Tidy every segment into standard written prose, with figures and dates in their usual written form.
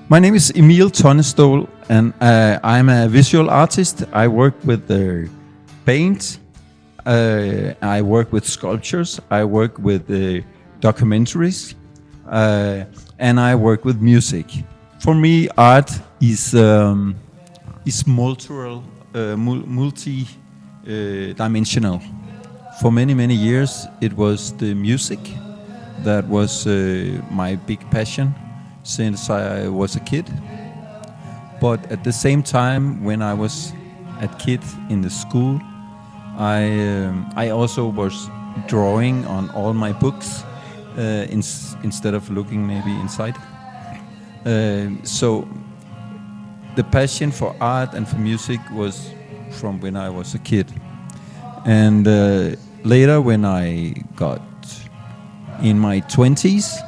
My name is Emil Tonne and I'm a visual artist. I work with paint, I work with sculptures, I work with documentaries, and I work with music. For me, art is multi-dimensional. For many years, it was the music that was my big passion since I was a kid. But at the same time, when I was a kid in the school, I also was drawing on all my books instead of looking maybe inside. So the passion for art and for music was from when I was a kid. And later, when I got in my 20s,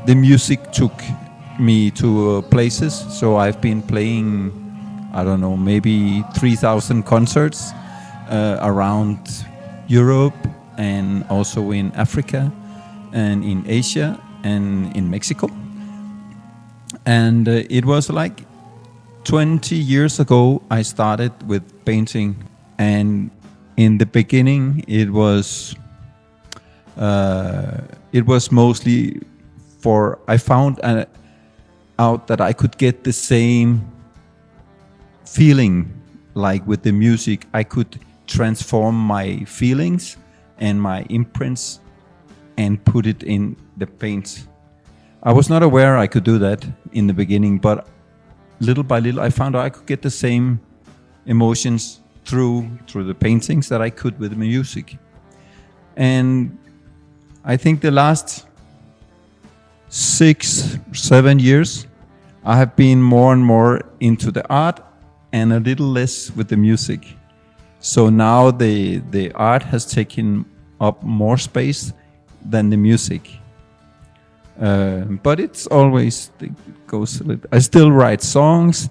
the music took me to places. So I've been playing, I don't know, maybe 3,000 concerts around Europe and also in Africa and in Asia and in Mexico. And it was like 20 years ago I started with painting, and in the beginning it was mostly I found out that I could get the same feeling like with the music. I could transform my feelings and my imprints and put it in the paint. I was not aware I could do that in the beginning, but little by little I found out I could get the same emotions through the paintings that I could with the music. And I think the last 6-7 years I have been more and more into the art and a little less with the music. So now the art has taken up more space than the music. But it goes a little. I still write songs.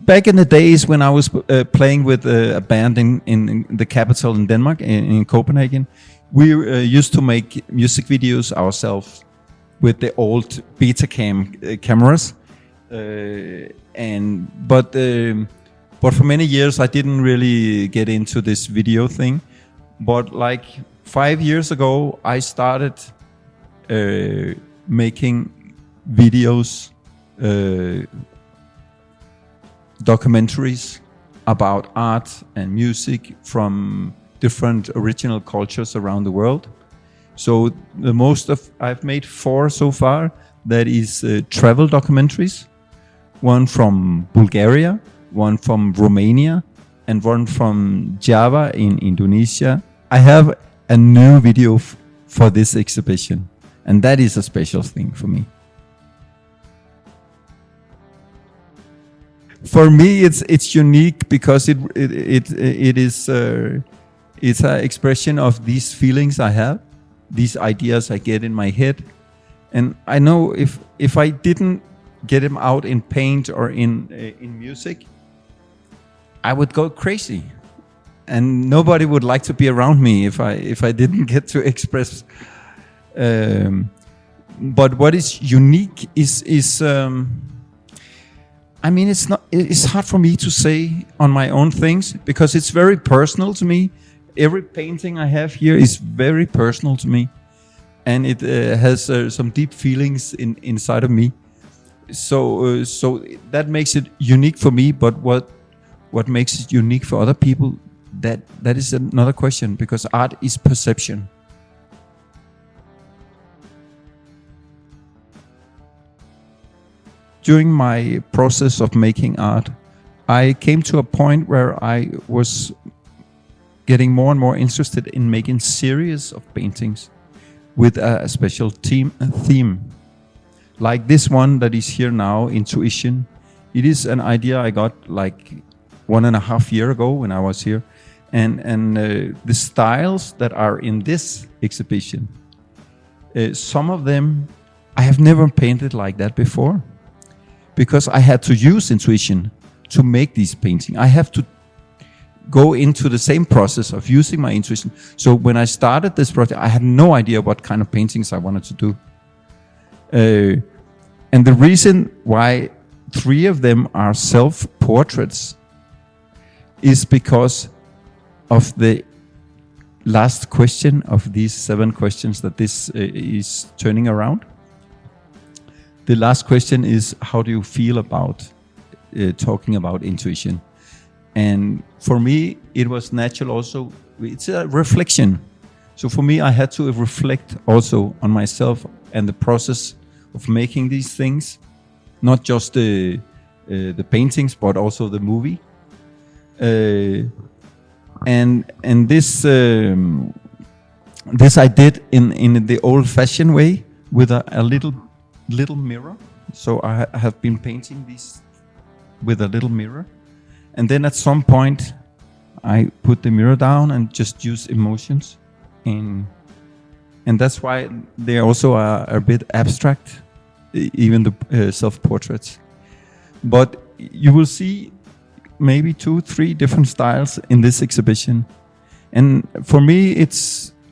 Back in the days when I was playing with a band in the capital in Denmark, in Copenhagen, we used to make music videos ourselves with the old Betacam cameras. But for many years I didn't really get into this video thing. But like 5 years ago, I started making videos, documentaries about art and music from different original cultures around the world. So I've made 4 so far. That is travel documentaries, one from Bulgaria, one from Romania, and one from Java in Indonesia. I have a new video for this exhibition, and that is a special thing for me. For me, it's unique because it's an expression of these feelings I have, these ideas I get in my head, and I know if I didn't get them out in paint or in music, I would go crazy, and nobody would like to be around me if I didn't get to express. But what is unique is I mean, it's hard for me to say on my own things because it's very personal to me. Every painting I have here is very personal to me, and it has some deep feelings inside of me. So that makes it unique for me. But what makes it unique for other people? That is another question, because art is perception. During my process of making art, I came to a point where I was getting more and more interested in making series of paintings with a special theme. Like this one that is here now, Intuition. It is an idea I got like 1.5 years ago when I was here. And the styles that are in this exhibition, some of them I have never painted like that before, because I had to use intuition to make these paintings. I have to go into the same process of using my intuition. So when I started this project, I had no idea what kind of paintings I wanted to do. And the reason why 3 of them are self-portraits is because of the last question of these 7 questions that this is turning around. The last question is, how do you feel about talking about intuition? And for me, it was natural also. It's a reflection. So for me, I had to reflect also on myself and the process of making these things, not just the paintings, but also the movie. And this I did in the old-fashioned way with a little mirror. So I have been painting these with a little mirror, and then at some point I put the mirror down and just use emotions, and that's why they also are a bit abstract, even the self-portraits. But you will see maybe 2-3 different styles in this exhibition, and for me,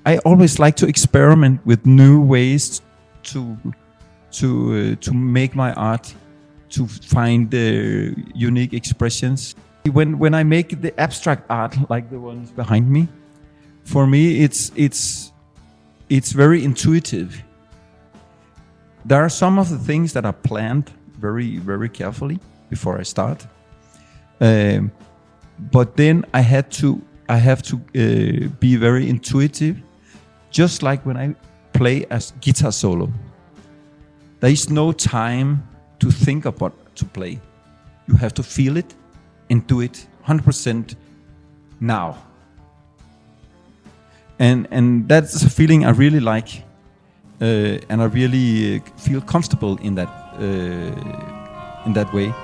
I always like to experiment with new ways to make my art, to find the unique expressions. When I make the abstract art, like the ones behind me, for me it's very intuitive. There are some of the things that are planned very, very carefully before I start, but then I have to be very intuitive, just like when I play a guitar solo. There is no time to think about to play. You have to feel it and do it 100% now. And that's a feeling I really like, and I really feel comfortable in that way.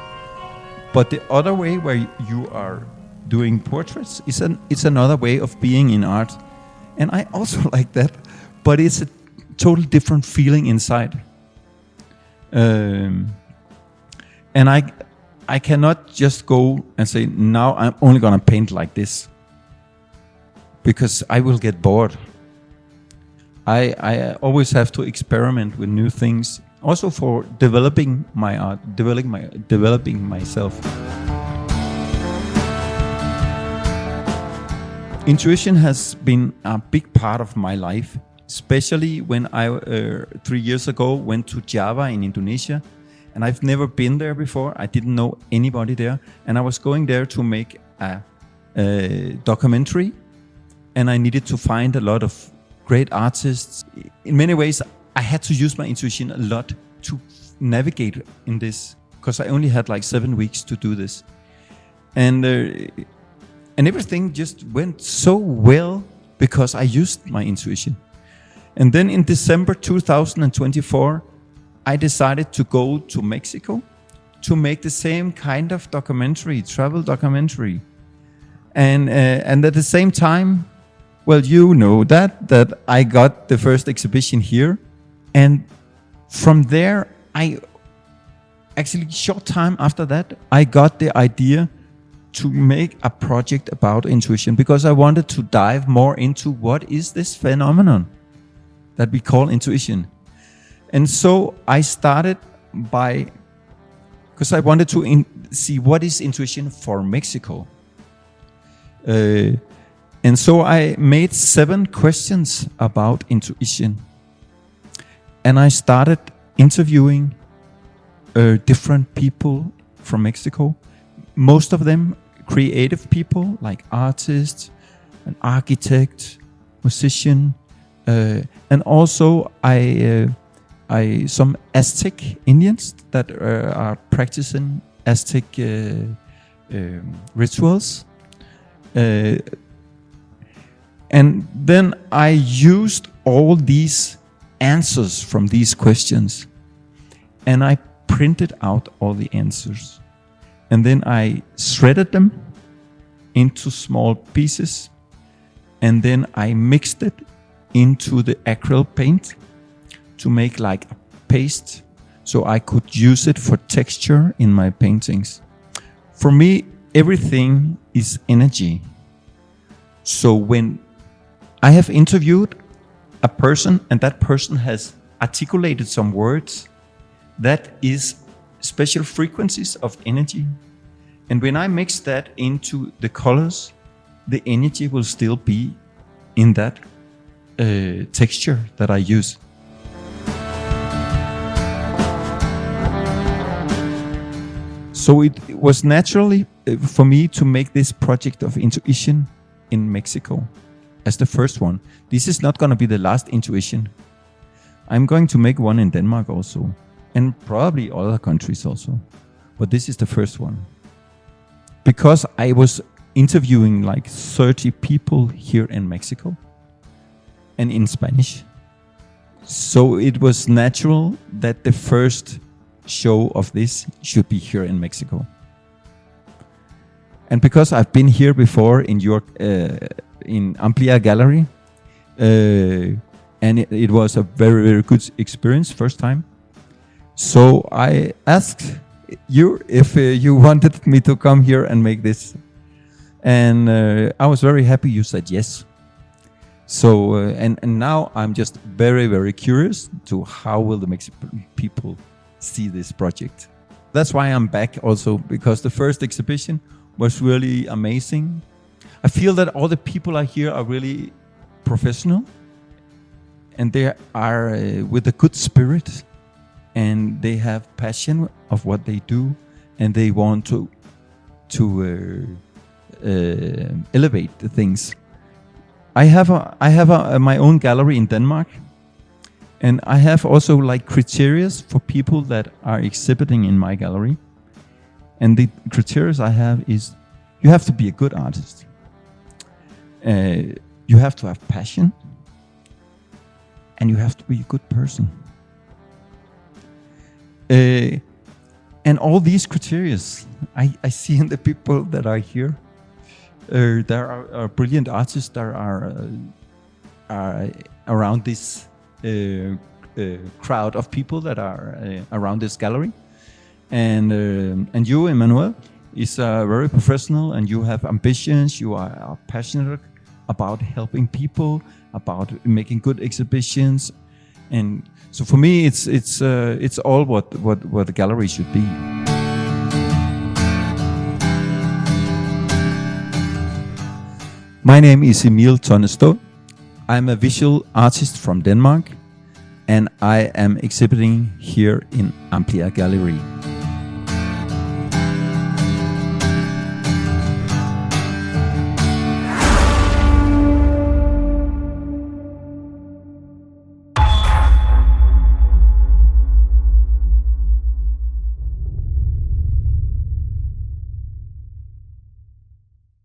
But the other way, where you are doing portraits, it's another way of being in art, and I also like that. But it's a total different feeling inside. And I cannot just go and say, now I'm only gonna paint like this, because I will get bored. I always have to experiment with new things, also for developing my art, developing myself. Intuition has been a big part of my life, especially when I 3 years ago went to Java in Indonesia, and I've never been there before. I didn't know anybody there, and I was going there to make a documentary, and I needed to find a lot of great artists. In many ways, I had to use my intuition a lot to navigate in this, because I only had like 7 weeks to do this, and everything just went so well because I used my intuition. And then in December 2024, I decided to go to Mexico to make the same kind of documentary, travel documentary. And at the same time, well, you know that I got the first exhibition here. And from there, short time after that, I got the idea to make a project about intuition, because I wanted to dive more into what is this phenomenon that we call intuition. And so I started because I wanted to see what is intuition for Mexico. And so I made 7 questions about intuition. And I started interviewing different people from Mexico, most of them creative people, like artists, an architect, musician, and also some Aztec Indians that are practicing Aztec rituals. And then I used all these answers from these questions, and I printed out all the answers. And then I shredded them into small pieces, and then I mixed it into the acrylic paint to make like a paste, so I could use it for texture in my paintings. For me, everything is energy. So when I have interviewed a person and that person has articulated some words. That is special frequencies of energy. And when I mix that into the colors, the energy will still be in that texture that I use. So it was naturally for me to make this project of intuition in Mexico as the first one. This is not going to be the last intuition. I'm going to make one in Denmark also, and probably other countries also. But this is the first one. Because I was interviewing like 30 people here in Mexico and in Spanish. So it was natural that the first show of this should be here in Mexico. And because I've been here before in your in Amplia Gallery, and it was a very, very good experience first time. So I asked you if you wanted me to come here and make this, and I was very happy you said yes. So and now I'm just very, very curious to how will the Mexican people see this project. That's why I'm back also, because the first exhibition was really amazing. I feel that all the people are here are really professional, and they are with a good spirit, and they have passion of what they do, and they want to elevate the things. I have my own gallery in Denmark, and I have also like criteria for people that are exhibiting in my gallery. And the criteria I have is you have to be a good artist. You have to have passion, and you have to be a good person. And all these criteria I see in the people that are here. There are brilliant artists that are around this crowd of people that are around this gallery. And you, Emmanuel, is very professional, and you have ambitions. You are passionate about helping people, about making good exhibitions, and so for me, it's all what the gallery should be. My name is Emil Tonne. I'm a visual artist from Denmark, and I am exhibiting here in Amplia Gallery.